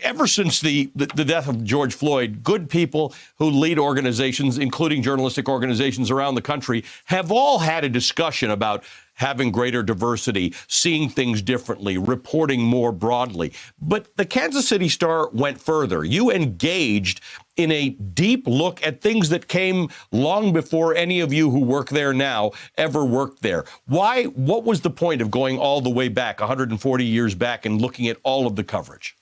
ever since the death of George Floyd, good people who lead organizations, including journalistic organizations around the country, have all had a discussion about having greater diversity, seeing things differently, reporting more broadly. But the Kansas City Star went further. You engaged in a deep look at things that came long before any of you who work there now ever worked there. Why? What was the point of going all the way back, 140 years back, and looking at all of the coverage?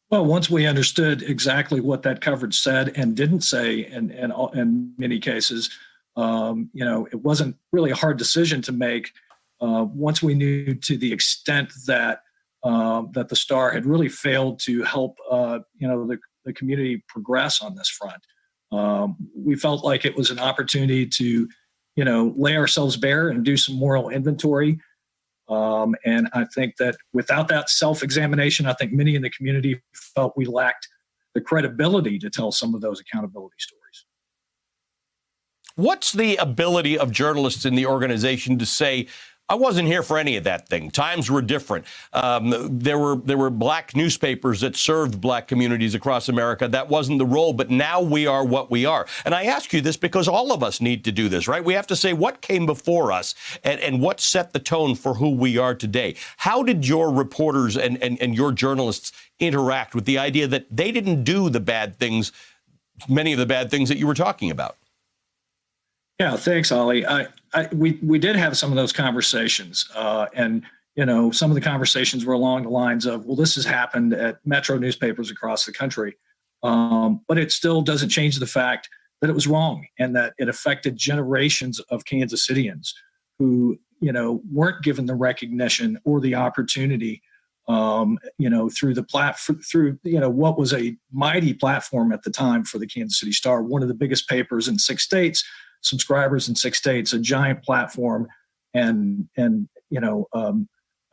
Well, once we understood exactly what that coverage said and didn't say in many cases, it wasn't really a hard decision to make once we knew to the extent that that the Star had really failed to help the community progress on this front. We felt like it was an opportunity to lay ourselves bare and do some moral inventory. And I think that without that self-examination, I think many in the community felt we lacked the credibility to tell some of those accountability stories. What's the ability of journalists in the organization to say, I wasn't here for any of that thing. Times were different. There were black newspapers that served black communities across America. That wasn't the role, but now we are what we are. And I ask you this because all of us need to do this, right? We have to say what came before us and what set the tone for who we are today. How did your reporters and your journalists interact with the idea that they didn't do the bad things, many of the bad things that you were talking about? Yeah, thanks, Ollie. We did have some of those conversations, and some of the conversations were along the lines of, well, this has happened at Metro newspapers across the country, but it still doesn't change the fact that it was wrong and that it affected generations of Kansas Cityans who weren't given the recognition or the opportunity, through what was a mighty platform at the time for the Kansas City Star, one of the biggest papers in 6 states. Subscribers in 6 states, a giant platform, and a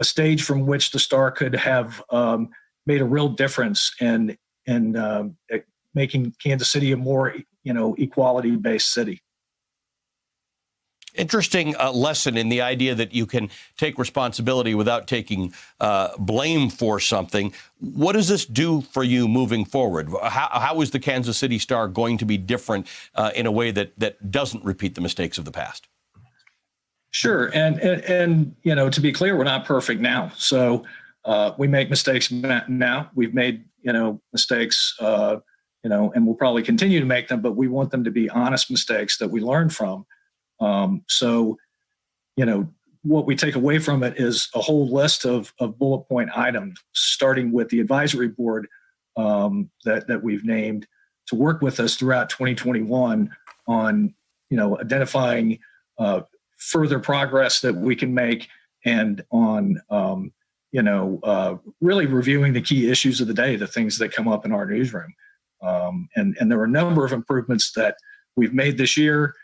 stage from which the Star could have made a real difference in making Kansas City a more equality-based city. Interesting lesson in the idea that you can take responsibility without taking blame for something. What does this do for you moving forward? How is the Kansas City Star going to be different in a way that doesn't repeat the mistakes of the past? Sure. And to be clear, we're not perfect now. So we make mistakes now. We've made, mistakes, and we'll probably continue to make them, but we want them to be honest mistakes that we learn from. What we take away from it is a whole list of bullet point items, starting with the advisory board that we've named to work with us throughout 2021 on, identifying further progress that we can make and on, really reviewing the key issues of the day, the things that come up in our newsroom. And there are a number of improvements that we've made this year.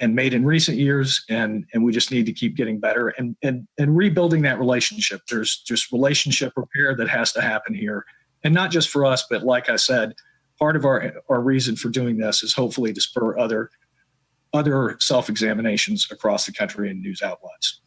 And made in recent years, and we just need to keep getting better and rebuilding that relationship. There's just relationship repair that has to happen here, and not just for us, but like I said, part of our reason for doing this is hopefully to spur other self-examinations across the country and news outlets.